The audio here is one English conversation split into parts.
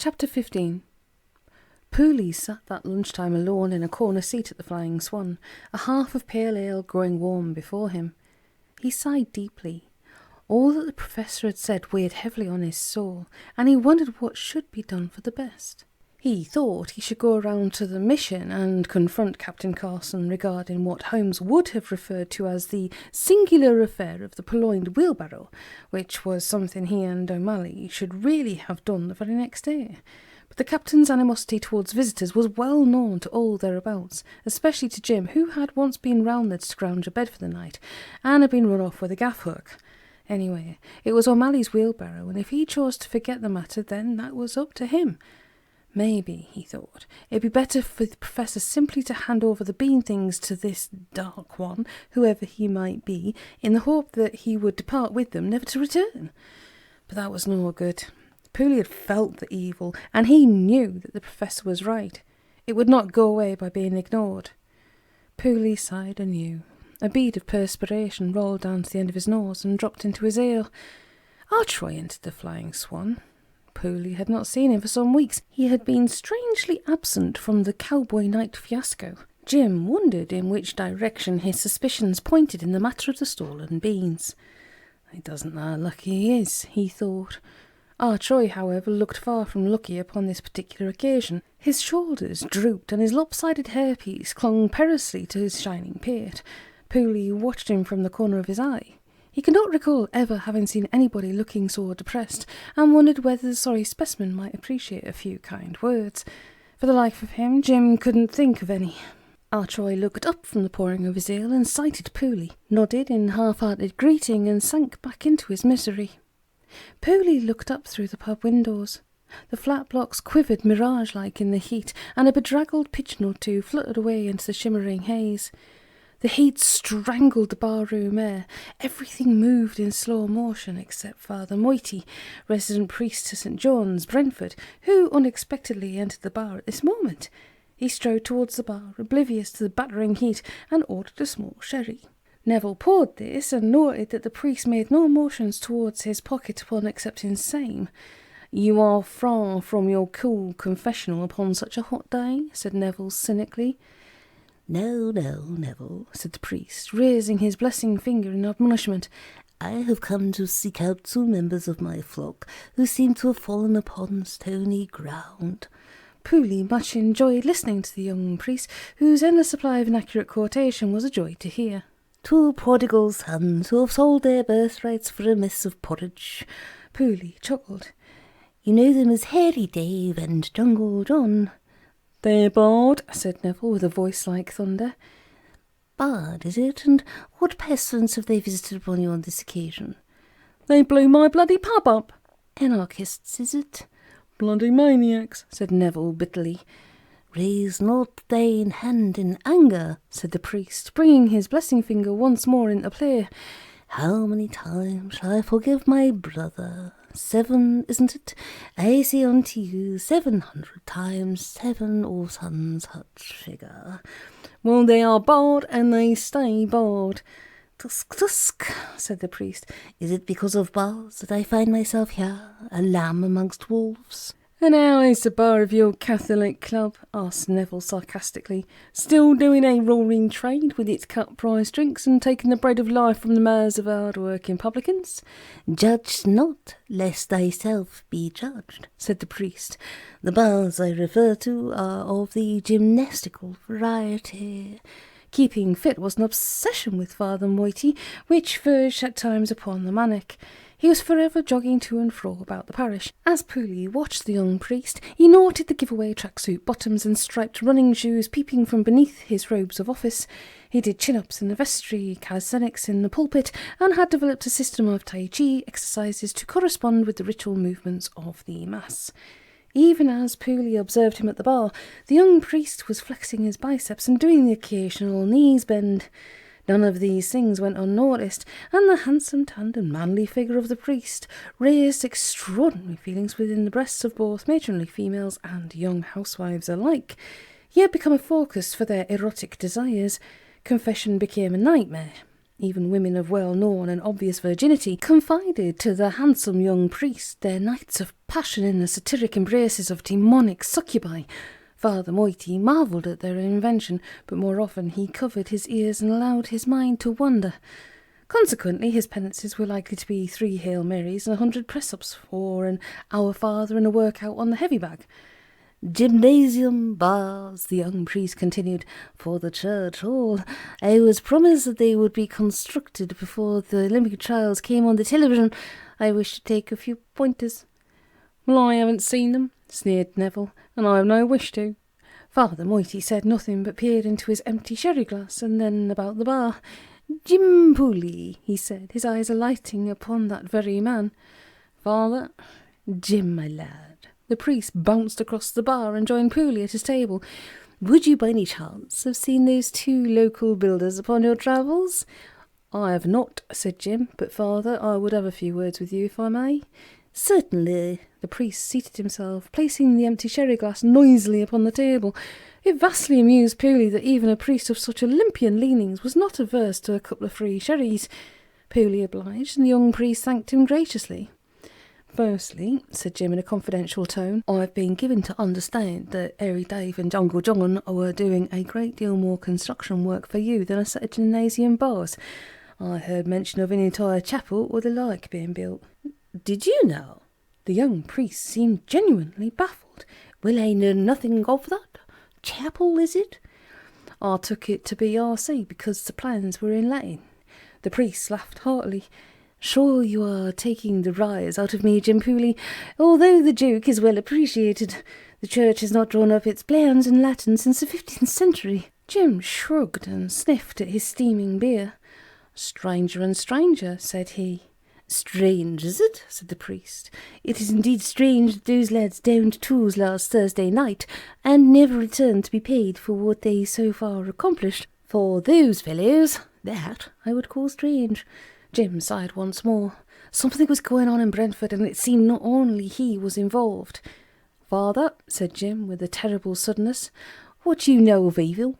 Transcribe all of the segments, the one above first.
Chapter 15. Pooley sat that lunchtime alone in a corner seat at the Flying Swan, a half of pale ale growing warm before him. He sighed deeply. All that the professor had said weighed heavily on his soul, and he wondered what should be done for the best. He thought he should go around to the mission and confront Captain Carson regarding what Holmes would have referred to as the singular affair of the purloined wheelbarrow, which was something he and OMalley should really have done the very next day. But the captain's animosity towards visitors was well known to all thereabouts, especially to Jim, who had once been round there to scrounge a bed for the night, and had been run off with a gaff hook. Anyway, it was OMalley's wheelbarrow, and if he chose to forget the matter, then that was up to him. Maybe, he thought, it'd be better for the professor simply to hand over the bean things to this dark one, whoever he might be, in the hope that he would depart with them, never to return. But that was no good. Pooley had felt the evil, and he knew that the professor was right. It would not go away by being ignored. Pooley sighed anew. A bead of perspiration rolled down to the end of his nose and dropped into his ale. Archroy entered the Flying Swan. Pooley had not seen him for some weeks. He had been strangely absent from the cowboy night fiasco. Jim wondered in which direction his suspicions pointed in the matter of the stolen beans. It doesn't know how lucky he is, he thought. Archroy, however, looked far from lucky upon this particular occasion. His shoulders drooped and his lopsided hairpiece clung perilously to his shining pate. Pooley watched him from the corner of his eye. He could not recall ever having seen anybody looking so depressed, and wondered whether the sorry specimen might appreciate a few kind words. For the life of him, Jim couldn't think of any. Archroy looked up from the pouring of his ale and sighted Pooley, nodded in half-hearted greeting, and sank back into his misery. Pooley looked up through the pub windows. The flat blocks quivered mirage-like in the heat, and a bedraggled pigeon or two fluttered away into the shimmering haze. The heat strangled the barroom air. Everything moved in slow motion except Father Moity, resident priest to St. John's, Brentford, who unexpectedly entered the bar at this moment. He strode towards the bar, oblivious to the battering heat, and ordered a small sherry. Neville poured this, and noted that the priest made no motions towards his pocket upon accepting same. "You are far from your cool confessional upon such a hot day," said Neville cynically. No, Neville, said the priest, raising his blessing finger in admonishment. I have come to seek out 2 members of my flock who seem to have fallen upon stony ground. Pooley much enjoyed listening to the young priest, whose endless supply of inaccurate quotation was a joy to hear. 2 prodigal sons who have sold their birthrights for a mess of porridge. Pooley chuckled. You know them as Hairy Dave and Jungle John. They're barred, said Neville with a voice like thunder. Barred, is it? And what pestilence have they visited upon you on this occasion? They blew my bloody pub up. Anarchists, is it? Bloody maniacs, said Neville bitterly. Raise not thine hand in anger, said the priest, bringing his blessing finger once more into play. How many times shall I forgive my brother? 7, isn't it? I say unto you 700 times 7 or some such figure. Well, they are barred, and they stay barred. Tusk, tusk, said the priest. Is it because of bars that I find myself here, a lamb amongst wolves? And how is the bar of your Catholic club? Asked Neville sarcastically. Still doing a roaring trade with its cut-price drinks and taking the bread of life from the mouths of hard-working publicans? Judge not, lest thyself be judged, said the priest. The bars I refer to are of the gymnastical variety. Keeping fit was an obsession with Father Moity, which verged at times upon the manic. He was forever jogging to and fro about the parish. As Pooley watched the young priest, he noted the giveaway tracksuit bottoms and striped running shoes peeping from beneath his robes of office. He did chin-ups in the vestry, calisthenics in the pulpit, and had developed a system of Tai Chi exercises to correspond with the ritual movements of the Mass. Even as Pooley observed him at the bar, the young priest was flexing his biceps and doing the occasional knees bend. None of these things went unnoticed, and the handsome, tanned and manly figure of the priest raised extraordinary feelings within the breasts of both matronly females and young housewives alike. He had become a focus for their erotic desires. Confession became a nightmare. Even women of well-known and obvious virginity confided to the handsome young priest their nights of passion in the satiric embraces of demonic succubi. Father Moity marvelled at their invention, but more often he covered his ears and allowed his mind to wander. Consequently, his penances were likely to be 3 Hail Marys and 100 press-ups, or an Our Father and a workout on the heavy bag. Gymnasium, bars, the young priest continued, for the church hall. I was promised that they would be constructed before the Olympic trials came on the television. I wish to take a few pointers. Well, I haven't seen them, sneered Neville, and I have no wish to. Father Moity said nothing but peered into his empty sherry glass and then about the bar. Jim Pooley, he said, his eyes alighting upon that very man. Father? Jim, my lad. The priest bounced across the bar and joined Pooley at his table. Would you by any chance have seen those 2 local builders upon your travels? I have not, said Jim, but father, I would have a few words with you, if I may. Certainly. The priest seated himself, placing the empty sherry glass noisily upon the table. It vastly amused Pooley that even a priest of such Olympian leanings was not averse to a couple of free sherries. Pooley obliged, and the young priest thanked him graciously. Firstly, said Jim in a confidential tone, I have been given to understand that Harry Dave and Jungle John were doing a great deal more construction work for you than a set of gymnasium bars. I heard mention of an entire chapel or the like being built. Did you know? The young priest seemed genuinely baffled. Well, I know nothing of that. Chapel, is it? I took it to be R.C. because the plans were in Latin. The priest laughed heartily. Sure you are taking the rise out of me, Jim Pooley. Although the joke is well appreciated, the church has not drawn up its plans in Latin since the 15th century. Jim shrugged and sniffed at his steaming beer. Stranger and stranger, said he. Strange, is it? Said the priest. It is indeed strange that those lads downed tools last Thursday night, and never returned to be paid for what they so far accomplished. For those fellows, that I would call strange. Jim sighed once more. Something was going on in Brentford, and it seemed not only he was involved. Father, said Jim with a terrible suddenness, what do you know of evil?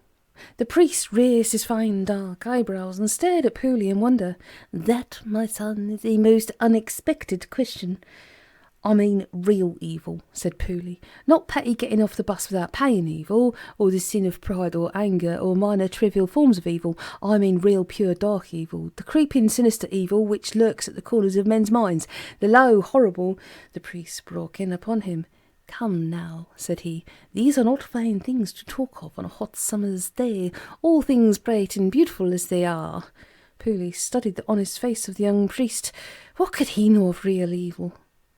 The priest raised his fine dark eyebrows and stared at Pooley in wonder. That, my son, is a most unexpected question. I mean real evil, said Pooley. Not petty getting off the bus without paying evil, or the sin of pride or anger, or minor trivial forms of evil. I mean real pure dark evil, the creeping sinister evil which lurks at the corners of men's minds, the low, horrible... The priest broke in upon him. Come now, said he, these are not fine things to talk of on a hot summer's day, all things bright and beautiful as they are. Pooley studied the honest face of the young priest. What could he know of real evil?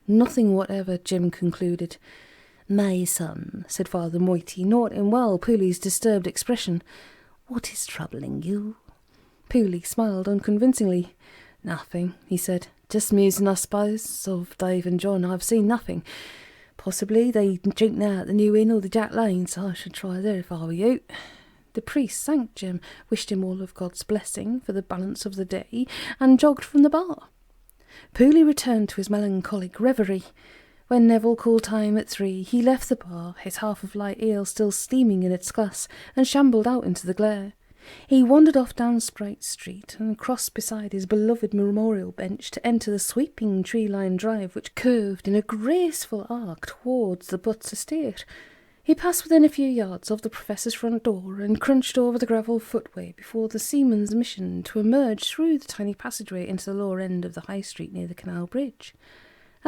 Nothing whatever, Jim concluded. My son, said Father Moity, noting well Pooley's disturbed expression, what is troubling you? Pooley smiled unconvincingly. Nothing, he said. Just musing, I suppose. Of Dave and John I've seen nothing. Possibly they drink now at the New Inn or the Jack Lane, so I should try there if I were you. The priest thanked Jim, wished him all of God's blessing for the balance of the day, and jogged from the bar. Pooley returned to his melancholic reverie. When Neville called time at 3, he left the bar, his half of light ale still steaming in its glass, and shambled out into the glare. He wandered off down Sprite Street and crossed beside his beloved memorial bench to enter the sweeping tree-lined drive which curved in a graceful arc towards the Butts estate. He passed within a few yards of the professor's front door and crunched over the gravel footway before the Seaman's Mission to emerge through the tiny passageway into the lower end of the High Street near the Canal Bridge.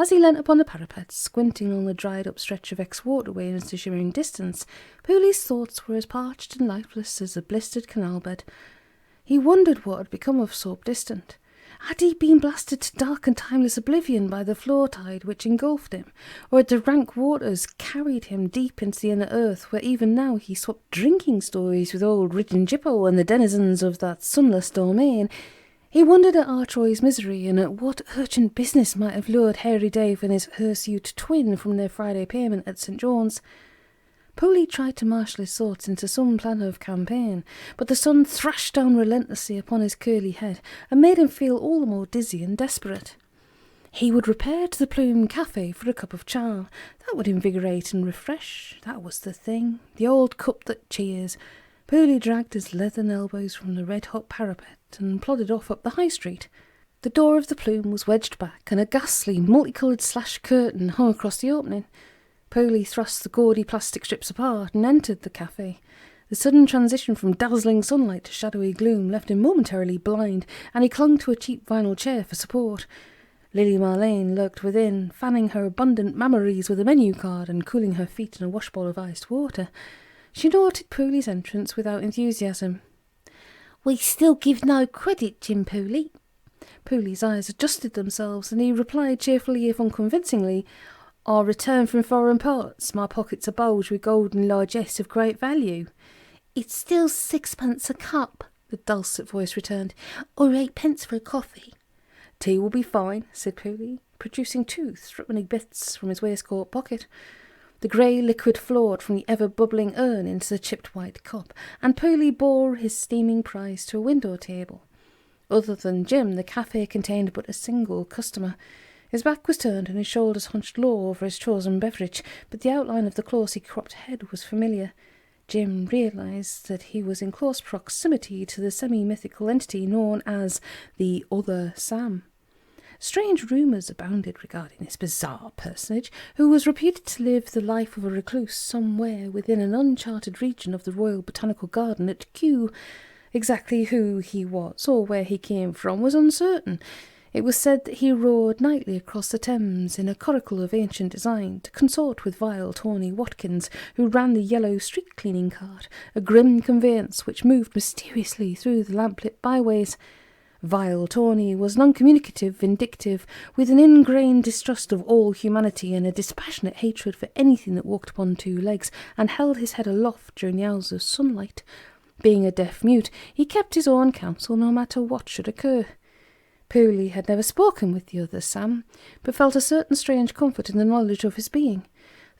As he leant upon the parapet, squinting on the dried-up stretch of ex-waterway into the shimmering distance, Pooley's thoughts were as parched and lifeless as a blistered canal bed. He wondered what had become of Soap Distant. Had he been blasted to dark and timeless oblivion by the floor tide which engulfed him, or had the rank waters carried him deep into the inner earth, where even now he swapped drinking stories with old Ridgeon Jippo and the denizens of that sunless domain? He wondered at Artroy's misery, and at what urgent business might have lured Harry Dave and his hirsute twin from their Friday payment at St. John's. Pooley tried to marshal his thoughts into some plan of campaign, but the sun thrashed down relentlessly upon his curly head and made him feel all the more dizzy and desperate. He would repair to the Plume Cafe for a cup of cha. That would invigorate and refresh. That was the thing. The old cup that cheers. Pooley dragged his leathern elbows from the red-hot parapet and plodded off up the high street. The door of the Plume was wedged back, and a ghastly, multicoloured slash curtain hung across the opening. Pooley thrust the gaudy plastic strips apart and entered the cafe. The sudden transition from dazzling sunlight to shadowy gloom left him momentarily blind, and he clung to a cheap vinyl chair for support. Lily Marlene lurked within, fanning her abundant mammaries with a menu card and cooling her feet in a washbowl of iced water. She noted Pooley's entrance without enthusiasm. "We still give no credit, Jim Pooley." Pooley's eyes adjusted themselves, and he replied cheerfully if unconvincingly, "I return from foreign parts. My pockets are bulged with golden largesse of great value." "It's still 6 pence a cup," the dulcet voice returned, "or 8 pence for a coffee." "Tea will be fine," said Pooley, producing 2 threepenny bits from his waistcoat pocket. The grey liquid flowed from the ever-bubbling urn into the chipped white cup, and Pooley bore his steaming prize to a window table. Other than Jim, the cafe contained but a single customer. His back was turned and his shoulders hunched low over his chosen beverage, but the outline of the closely cropped head was familiar. Jim realised that he was in close proximity to the semi-mythical entity known as the Other Sam. Strange rumours abounded regarding this bizarre personage, who was reputed to live the life of a recluse somewhere within an uncharted region of the Royal Botanical Garden at Kew. Exactly who he was or where he came from was uncertain. It was said that he rowed nightly across the Thames in a coracle of ancient design to consort with vile Tawny Watkins, who ran the yellow street-cleaning cart, a grim conveyance which moved mysteriously through the lamplit byways. Vile Tawny was non-communicative, vindictive, with an ingrained distrust of all humanity and a dispassionate hatred for anything that walked upon 2 legs and held his head aloft during the hours of sunlight. Being a deaf mute, he kept his own counsel no matter what should occur. Pooley had never spoken with the Other Sam, but felt a certain strange comfort in the knowledge of his being.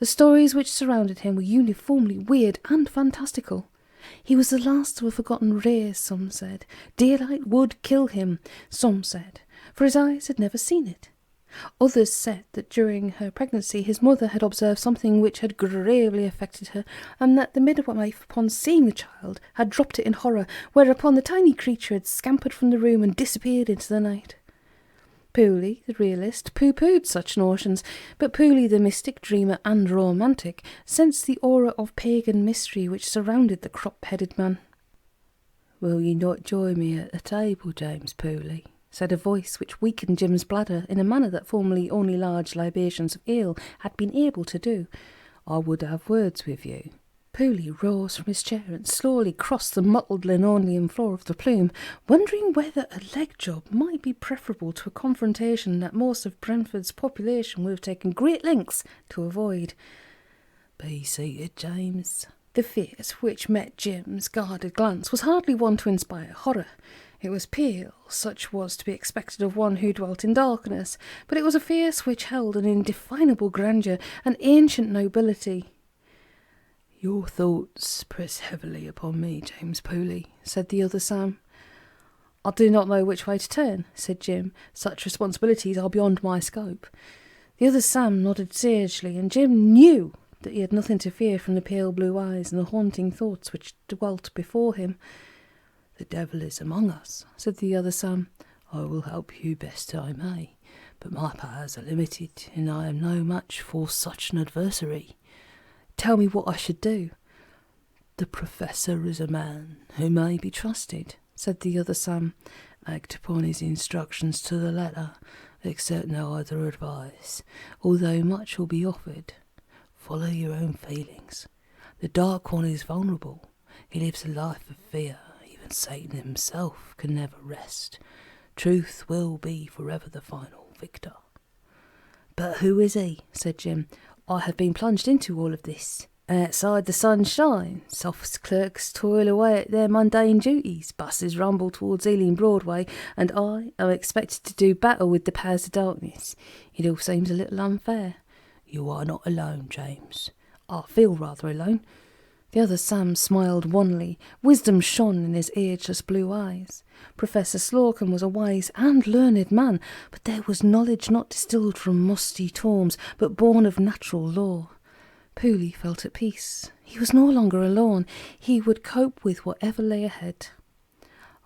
The stories which surrounded him were uniformly weird and fantastical. He was the last of a forgotten race, some said. Daylight would kill him, some said, for his eyes had never seen it. Others said that during her pregnancy his mother had observed something which had gravely affected her, and that the midwife, upon seeing the child, had dropped it in horror, whereupon the tiny creature had scampered from the room and disappeared into the night. Pooley, the realist, pooh-poohed such notions, but Pooley, the mystic, dreamer, and romantic, sensed the aura of pagan mystery which surrounded the crop-headed man. "Will you not join me at the table, James Pooley?" said a voice which weakened Jim's bladder in a manner that formerly only large libations of ale had been able to do. "I would have words with you." Pooley rose from his chair and slowly crossed the mottled linoleum floor of the Plume, wondering whether a leg job might be preferable to a confrontation that most of Brentford's population would have taken great lengths to avoid. "Be seated, James." The face which met Jim's guarded glance was hardly one to inspire horror. It was pale, such was to be expected of one who dwelt in darkness, but it was a face which held an indefinable grandeur, an ancient nobility. "Your thoughts press heavily upon me, James Pooley," said the Other Sam. "I do not know which way to turn," said Jim. "Such responsibilities are beyond my scope." The Other Sam nodded sagely, and Jim knew that he had nothing to fear from the pale blue eyes and the haunting thoughts which dwelt before him. "The devil is among us," said the Other Sam. "I will help you best I may, but my powers are limited, and I am no match for such an adversary." "Tell me what I should do." "The Professor is a man who may be trusted," said the Other Sam. "Act upon his instructions to the letter. Accept no other advice, although much will be offered. Follow your own feelings. The Dark One is vulnerable. He lives a life of fear. Even Satan himself can never rest. Truth will be forever the final victor." "But who is he?" said Jim. "I have been plunged into all of this. Outside the sun shines, office clerks toil away at their mundane duties, buses rumble towards Ealing Broadway, and I am expected to do battle with the powers of darkness. It all seems a little unfair." "You are not alone, James." "I feel rather alone." The Other Sam smiled wanly. Wisdom shone in his ageless blue eyes. Professor Slocum was a wise and learned man, but there was knowledge not distilled from musty tomes, but born of natural law. Pooley felt at peace. He was no longer alone. He would cope with whatever lay ahead.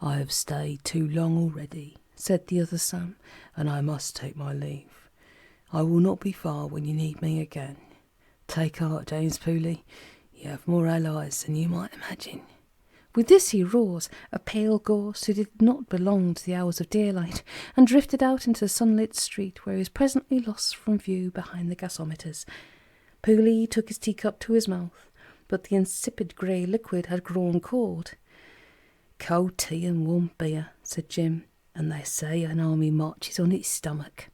"I have stayed too long already," said the other Sam, "and I must take my leave. I will not be far when you need me again. Take heart, James Pooley. You have more allies than you might imagine." With this he rose, a pale ghost who did not belong to the hours of daylight, and drifted out into the sunlit street, where he was presently lost from view behind the gasometers. Pooley took his teacup to his mouth, but the insipid grey liquid had grown cold. "Cold tea and warm beer," said Jim, "and they say an army marches on its stomach."